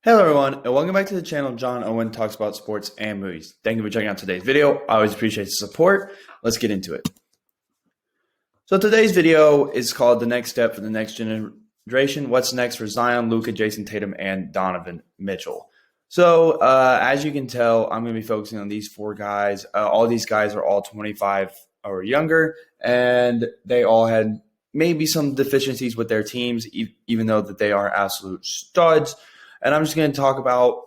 Hello everyone, and welcome back to the channel. John Owen talks about sports and movies. Thank you for checking out today's video. I always appreciate the support. Let's get into it. So today's video is called The Next Step for the Next Generation. What's next for Zion, Luka, Jayson, Tatum, and Donovan Mitchell? So as you can tell, I'm going to be focusing on these four guys. All these guys are all 25 or younger, and they all had maybe some deficiencies with their teams, even though that they are absolute studs. And I'm just going to talk about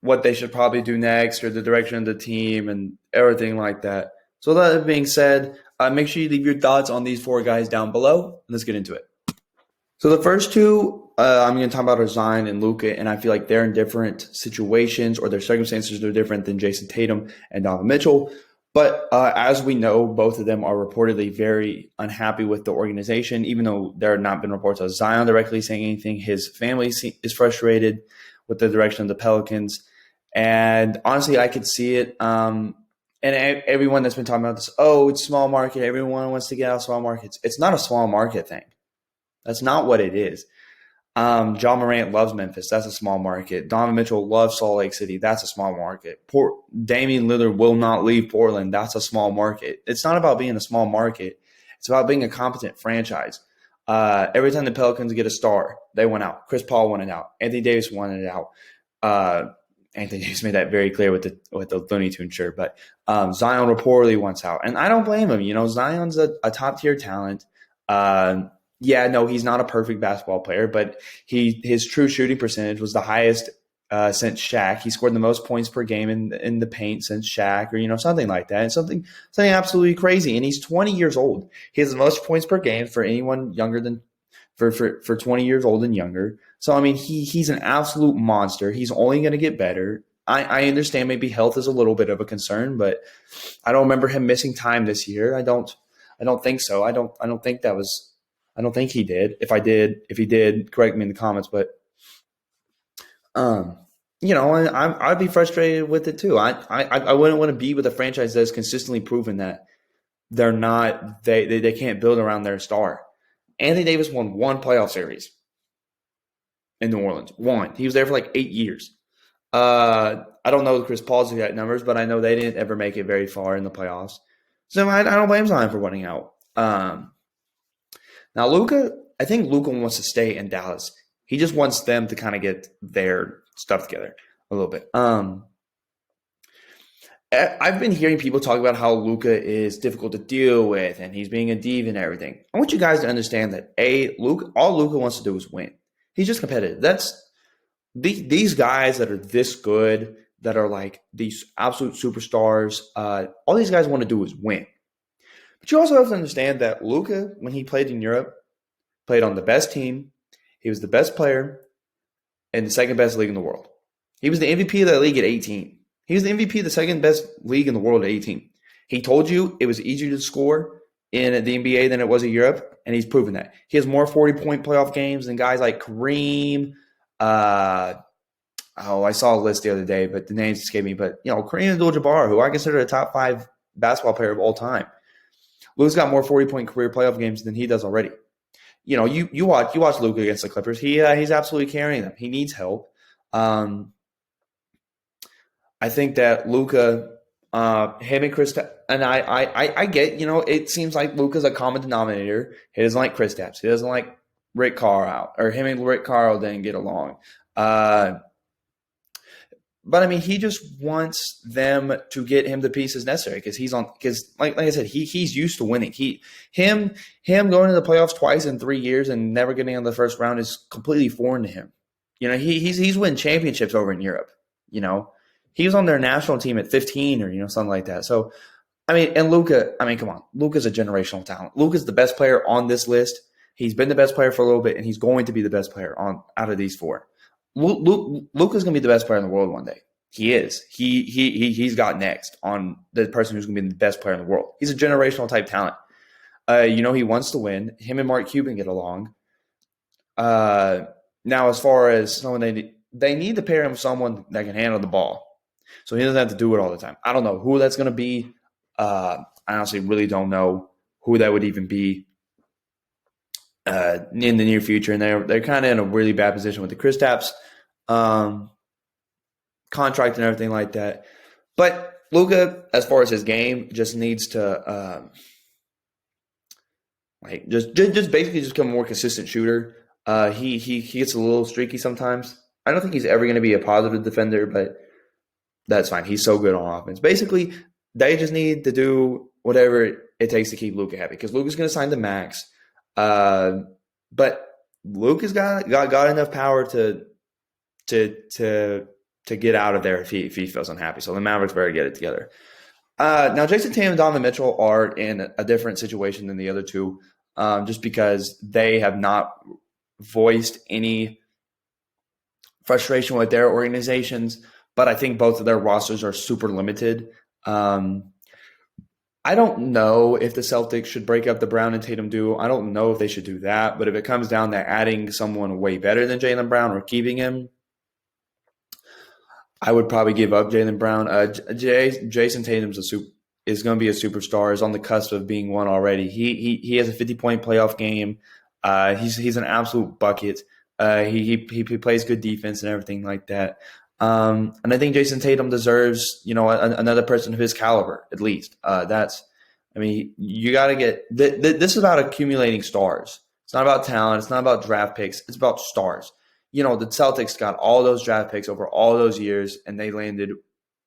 what they should probably do next or the direction of the team and everything like that. So that being said, make sure you leave your thoughts on these four guys down below. Let's get into it. So the first two I'm going to talk about are Zion and Luka, and I feel like they're in different situations or their circumstances are different than Jayson Tatum and Donovan Mitchell. But as we know, both of them are reportedly very unhappy with the organization, even though there have not been reports of Zion directly saying anything. His family is frustrated with the direction of the Pelicans. And honestly, I could see it. And everyone that's been talking about this, oh, it's small market. Everyone wants to get out of small markets. It's not a small market thing. That's not what it is. John Morant loves Memphis. That's a small market. Donovan Mitchell loves Salt Lake City. That's a small market. Damian Lillard will not leave Portland. That's a small market. It's not about being a small market. It's about being a competent franchise. Every time the Pelicans get a star, they went out. Chris Paul wanted out. Anthony Davis wanted out. Anthony Davis made that very clear with the Looney Tunes shirt. But Zion reportedly wants out. And I don't blame him. You know, Zion's a top-tier talent. Yeah, no, he's not a perfect basketball player, but his true shooting percentage was the highest since Shaq. He scored the most points per game in the paint since Shaq, or something like that. And something absolutely crazy. And he's 20 years old. He has the most points per game for anyone younger than for 20 years old and younger. So I mean, he's an absolute monster. He's only going to get better. I understand maybe health is a little bit of a concern, but I don't remember him missing time this year. I don't think so. I don't think he did. If he did, correct me in the comments. But, I'd be frustrated with it too. I wouldn't want to be with a franchise that's consistently proven that they can't build around their star. Anthony Davis won one playoff series in New Orleans. One. He was there for like 8 years. I don't know Chris Paul's exact numbers, but I know they didn't ever make it very far in the playoffs. So I don't blame Zion for winning out. Now, Luka, I think Luka wants to stay in Dallas. He just wants them to kind of get their stuff together a little bit. I've been hearing people talk about how Luka is difficult to deal with and he's being a diva and everything. I want you guys to understand that, all Luka wants to do is win. He's just competitive. These guys that are this good, that are like these absolute superstars, all these guys want to do is win. But you also have to understand that Luka, when he played in Europe, played on the best team. He was the best player in the second best league in the world. He was the MVP of that league at 18. He was the MVP of the second best league in the world at 18. He told you it was easier to score in the NBA than it was in Europe, and he's proven that. He has more 40-point playoff games than guys like Kareem. I saw a list the other day, but the names escape me. But, Kareem Abdul-Jabbar, who I consider a top 5 basketball player of all time. Luka's got more 40-point career playoff games than he does already. You watch Luka against the Clippers. He's absolutely carrying them. He needs help. I think that Luka, him and Kristaps, and I get, it seems like Luka's a common denominator. He doesn't like Kristaps. He doesn't like Rick Carlisle, or him and Rick Carlisle didn't get along. But I mean, he just wants them to get him the pieces necessary because like I said, he's used to winning. Him going to the playoffs twice in 3 years and never getting on the first round is completely foreign to him. He's winning championships over in Europe. He was on their national team at 15 or something like that. So I mean, and Luka, come on, Luka's a generational talent. Luka's the best player on this list. He's been the best player for a little bit, and he's going to be the best player out of these four. Luka's going to be the best player in the world one day. He is. He's got next on the person who's going to be the best player in the world. He's a generational type talent. He wants to win. Him and Mark Cuban get along. Now, as far as someone they need to pair him with someone that can handle the ball, so he doesn't have to do it all the time. I don't know who that's going to be. I honestly really don't know who that would even be. in the near future, and they're kind of in a really bad position with the Kristaps contract and everything like that. But Luka, as far as his game, just needs to just basically just become a more consistent shooter. He gets a little streaky sometimes. I don't think he's ever going to be a positive defender, but that's fine. He's so good on offense. Basically, they just need to do whatever it takes to keep Luka happy because Luka's going to sign the max. But Luka's got enough power to get out of there if he feels unhappy. So the Mavericks better get it together. Now, Jayson Tatum and Donovan Mitchell are in a different situation than the other two, just because they have not voiced any frustration with their organizations. But I think both of their rosters are super limited. I don't know if the Celtics should break up the Brown and Tatum duo. I don't know if they should do that. But if it comes down to adding someone way better than Jaylen Brown or keeping him, I would probably give up Jaylen Brown. Jayson Tatum's is going to be a superstar. Is on the cusp of being one already. He has a 50-point playoff game. He's an absolute bucket. He plays good defense and everything like that. And I think Jayson Tatum deserves, another person of his caliber, at least. You got to get this is about accumulating stars. It's not about talent. It's not about draft picks. It's about stars. The Celtics got all those draft picks over all those years, and they landed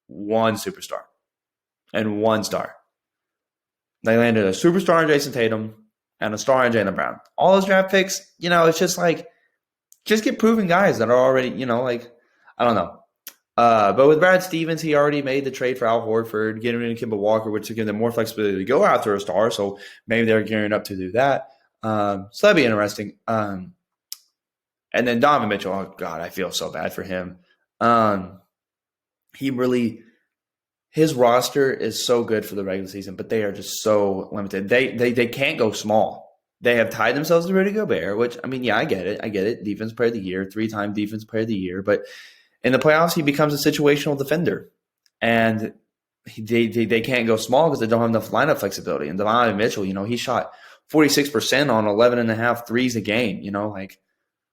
one superstar and one star. They landed a superstar in Jayson Tatum and a star in Jaylen Brown. All those draft picks, it's just get proven guys that are already, I don't know. But with Brad Stevens, he already made the trade for Al Horford, getting rid of Kemba Walker, which will give them more flexibility to go after a star. So maybe they're gearing up to do that. So that'd be interesting. And then Donovan Mitchell, oh God, I feel so bad for him. His roster is so good for the regular season, but they are just so limited. They can't go small. They have tied themselves to Rudy Gobert, which, I get it. Defense player of the year, 3-time defense player of the year. But in the playoffs, he becomes a situational defender. And they can't go small because they don't have enough lineup flexibility. And Donovan Mitchell, he shot 46% on 11.5 threes a game,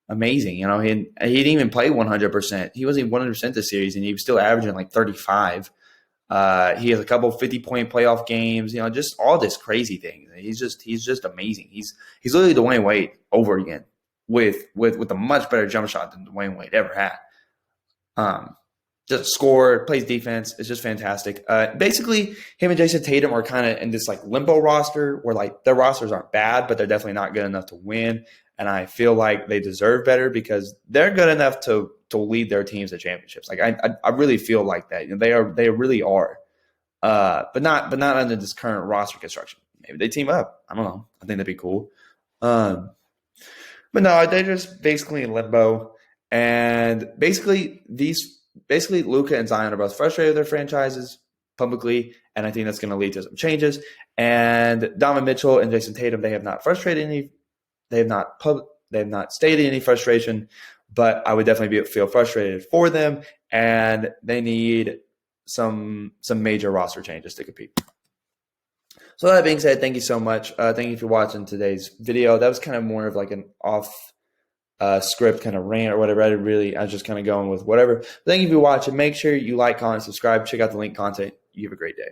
amazing. He didn't even play 100%. He wasn't 100% this series, and he was still averaging like 35. He has a couple 50-point playoff games, just all this crazy thing. He's just amazing. He's literally Dwayne Wade over again with a much better jump shot than Dwayne Wade ever had. Just score, plays defense. It's just fantastic. Basically, him and Jayson Tatum are kind of in this limbo roster where their rosters aren't bad, but they're definitely not good enough to win. And I feel like they deserve better because they're good enough to lead their teams to championships. I really feel like that. They really are. But not under this current roster construction. Maybe they team up. I don't know. I think that'd be cool. But no, they're just basically in limbo. And basically Luka and Zion are both frustrated with their franchises publicly, and I think that's going to lead to some changes. And Donovan Mitchell and Jayson Tatum, they have not stated any frustration, but I would definitely feel frustrated for them, and they need some major roster changes to compete. So that being said, thank you so much. Thank you for watching today's video. That was kind of more of an off script kind of rant or whatever. I was just kind of going with whatever. Thank you for watching. Make sure you like, comment, subscribe. Check out the link content. You have a great day.